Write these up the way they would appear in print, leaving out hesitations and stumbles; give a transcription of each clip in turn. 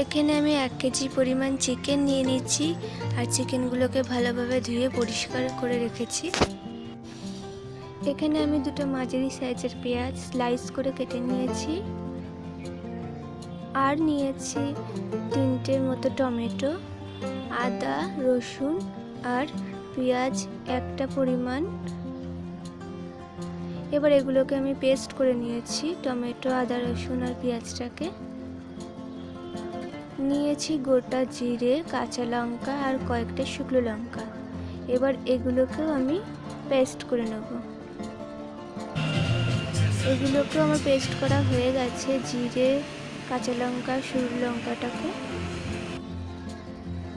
এখানে আমি 1 কেজি পরিমাণ চিকেন নিয়ে নিচ্ছি আর চিকেনগুলোকে ভালোভাবে ধুয়ে পরিষ্কার করে রেখেছি। এখানে আমি দুটো মাঝারি সাইজের পেঁয়াজ স্লাইস করে কেটে নিয়েছি আর নিয়েছি 3টের মতো টমেটো, আদা, রসুন আর পেঁয়াজ একটা পরিমাণ। এবার এগুলোকে আমি পেস্ট করে নিয়েছি, টমেটো, আদা, রসুন আর পেঁয়াজটাকে। নিয়েছি গোটা জিরে, কাঁচা লঙ্কা আর কয়েকটা শুকনো লঙ্কা। এবার এগুলোকেও আমি পেস্ট করে নেব। এগুলোকেও আমার পেস্ট করা হয়ে গেছে, জিরে, কাঁচা লঙ্কা, শুকনো লঙ্কাটাকে।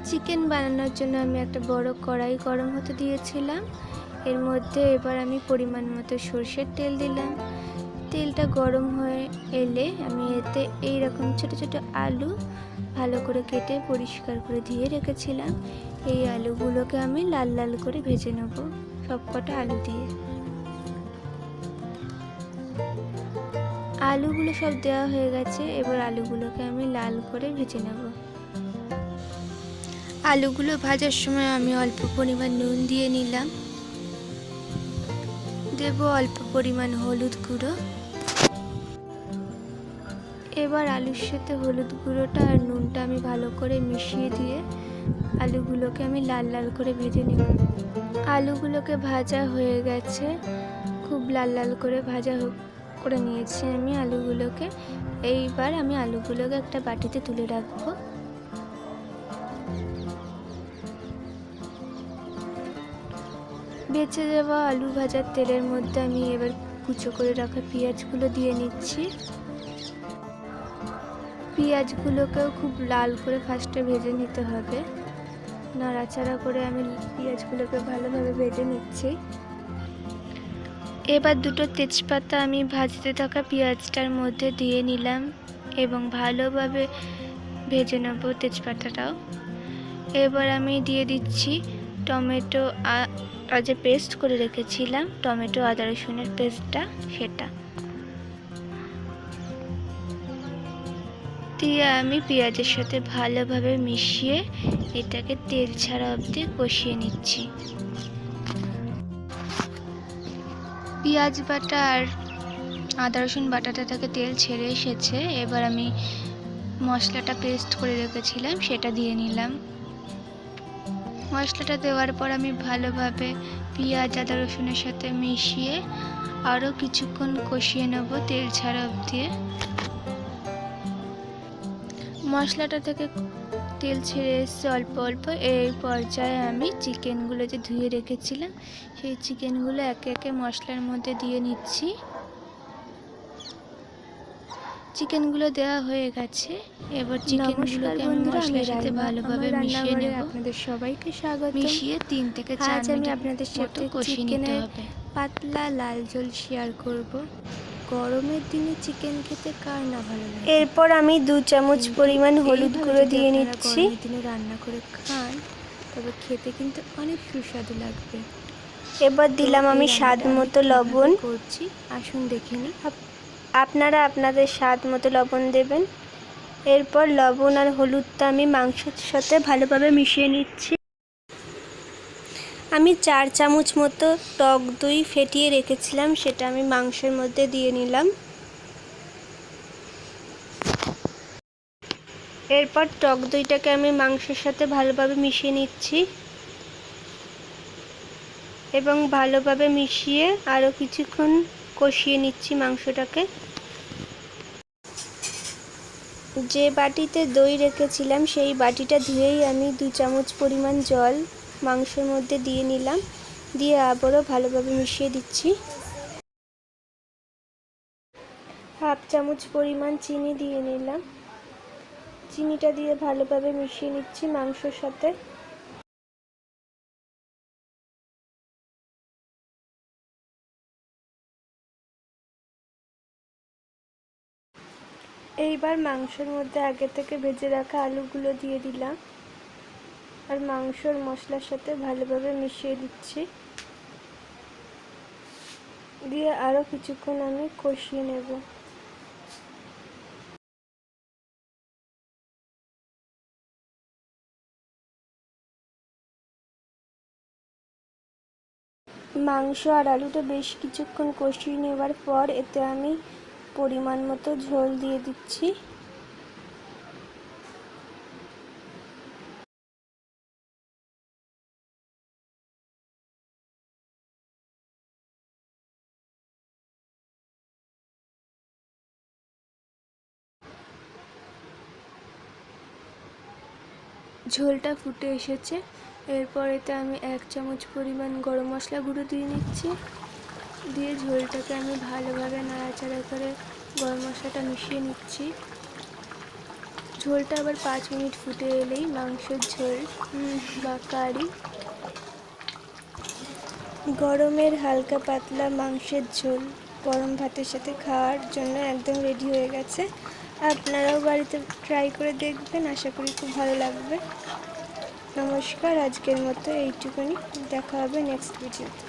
চিকেন বানানোর জন্য আমি একটা বড় কড়াই গরম হতে দিয়েছিলাম। এর মধ্যে এবার আমি পরিমাণ মতো সরষের তেল দিলাম। তেলটা গরম হয়ে এলে আমি এতে এইরকম ছোট ছোট আলু ভালো করে কেটে পরিষ্কার করে ধুয়ে রেখেছিলাম, এই আলুগুলোকে আমি লাল লাল করে ভেজে নেব সবকটা আলু দিয়ে। আলুগুলো সব দেওয়া হয়ে গেছে, এবার আলুগুলোকে আমি লাল করে ভেজে নেব। আলুগুলো ভাজার সময় আমি অল্প পরিমাণ নুন দিয়ে নিলাম, দেব অল্প পরিমাণ হলুদ গুঁড়ো। এবার আলুর সাথে হলুদ গুঁড়োটা আর নুনটা আমি ভালো করে মিশিয়ে দিয়ে আলুগুলোকে আমি লাল লাল করে ভেজে নেব। আলুগুলোকে ভাজা হয়ে গেছে, খুব লাল লাল করে ভাজা করে নিয়েছি আমি আলুগুলোকে। এইবার আমি আলুগুলোকে একটা বাটিতে তুলে রাখবো। বেঁচে যাওয়া আলু ভাজার তেলের মধ্যে আমি এবার কুচো করে রাখা পেঁয়াজগুলো দিয়ে নিচ্ছি। পেঁয়াজগুলোকেও খুব লাল করে ফার্স্টে ভেজে নিতে হবে, নাড়াচাড়া করে আমি পেঁয়াজগুলোকে ভালোভাবে ভেজে নিচ্ছি। এবার দুটো তেজপাতা আমি ভাজতে থাকা পেঁয়াজটার মধ্যে দিয়ে নিলাম এবং ভালোভাবে ভেজে নেব তেজপাতাটাও। এবার আমি দিয়ে দিচ্ছি টমেটো যে পেস্ট করে রেখেছিলাম, টমেটো আদা রসুনের পেস্টটা, সেটা দিয়ে আমি পেঁয়াজের সাথে ভালোভাবে মিশিয়ে এটাকে তেল ছাড়া অবধি কষিয়ে নিচ্ছি। পেঁয়াজ বাটা আর আদা রসুন বাটাটা থেকে তেল ছেড়ে এসেছে। এবার আমি মশলাটা পেস্ট করে রেখেছিলাম সেটা দিয়ে নিলাম। মশলাটা দেওয়ার পর আমি ভালোভাবে পেঁয়াজ আদা রসুনের সাথে মিশিয়ে আরও কিছুক্ষণ কষিয়ে নেব তেল ছাড়া অবধি। মশলাটা থেকে তেল ছেড়ে এসছে অল্প অল্প। এই পর্যায়ে আমি চিকেনগুলো যে ধুয়ে রেখেছিলাম সেই চিকেনগুলো একে একে মশলার মধ্যে দিয়ে নিচ্ছি। চিকেনগুলো দেওয়া হয়ে গেছে, এবার চিকেনগুলোকে আমি মশলার সাথে ভালোভাবে মিশিয়ে নেব। আপনাদের সবাইকে স্বাগত। মিশিয়ে 3 থেকে 4 মিনিট আপনাদের সাথে কষিয়ে নিতে হবে। পাতলা লাল ঝোল শেয়ার করব। গরমের দিনে চিকেন খেতে কার না ভালো লাগে। এরপর আমি 2 চামচ পরিমাণ হলুদ গুঁড়ো দিয়ে নিচ্ছি। গরমের দিনে রান্না করে খান, তবে খেতে কিন্তু অনেক সুস্বাদু লাগবে। এবার দিলাম আমি স্বাদ মতো লবণ করছি, আসুন দেখে নিই। আপনারা আপনাদের স্বাদ মতো লবণ দেবেন। এরপর লবণ আর হলুদটা আমি মাংসের সাথে ভালোভাবে মিশিয়ে নিচ্ছি। আমি 4 চামচ মতো টক দই ফেটিয়ে রেখেছিলাম, সেটা আমি মাংসের মধ্যে দিয়ে নিলাম। এরপর টক দইটাকে আমি মাংসের সাথে ভালোভাবে মিশিয়ে নিচ্ছি এবং ভালোভাবে মিশিয়ে আরও কিছুক্ষণ কষিয়ে নিচ্ছি মাংসটাকে। যে বাটিতে দই রেখেছিলাম সেই বাটিটা ধুয়েই আমি 2 চামচ পরিমাণ জল মাংসের মধ্যে দিয়ে নিলাম, দিয়ে আবারও ভালোভাবে মিশিয়ে দিচ্ছি। হাফ চামচ পরিমাণ চিনি দিয়ে নিলাম। চিনিটা দিয়ে ভালোভাবে মিশিয়ে নিচ্ছি মাংসের সাথে। এইবার মাংসের মধ্যে আগে থেকে ভেজে রাখা আলুগুলো দিয়ে দিলাম আর মাংসর মশলার সাথে ভালোভাবে মিশিয়ে দিচ্ছি। দিয়ে আরও কিছুক্ষণ আমি কষিয়ে নেব। মাংস আর আলুটা বেশ কিছুক্ষণ কষিয়ে নেওয়ার পর এতে আমি পরিমাণ মতো ঝোল দিয়ে দিচ্ছি। ঝোলটা ফুটে এসেছে। এরপর এতে আমি 1 চামচ পরিমাণ গরম মশলা গুঁড়ো দিয়ে নিচ্ছি। দিয়ে ঝোলটাকে আমি ভালোভাবে নাড়াচাড়া করে গরম মশলাটা মিশিয়ে নিচ্ছি। ঝোলটা আবার 5 মিনিট ফুটে এলেই মাংসের ঝোল বা কারি, গরমের হালকা পাতলা মাংসের ঝোল গরম ভাতের সাথে খাওয়ার জন্য একদম রেডি হয়ে গেছে। আপনারাও বাড়িতে ট্রাই করে দেখবেন, আশা করি খুব ভালো লাগবে। নমস্কার, আজকের মতো এইটুকুনি, দেখা হবে নেক্সট ভিডিওতে।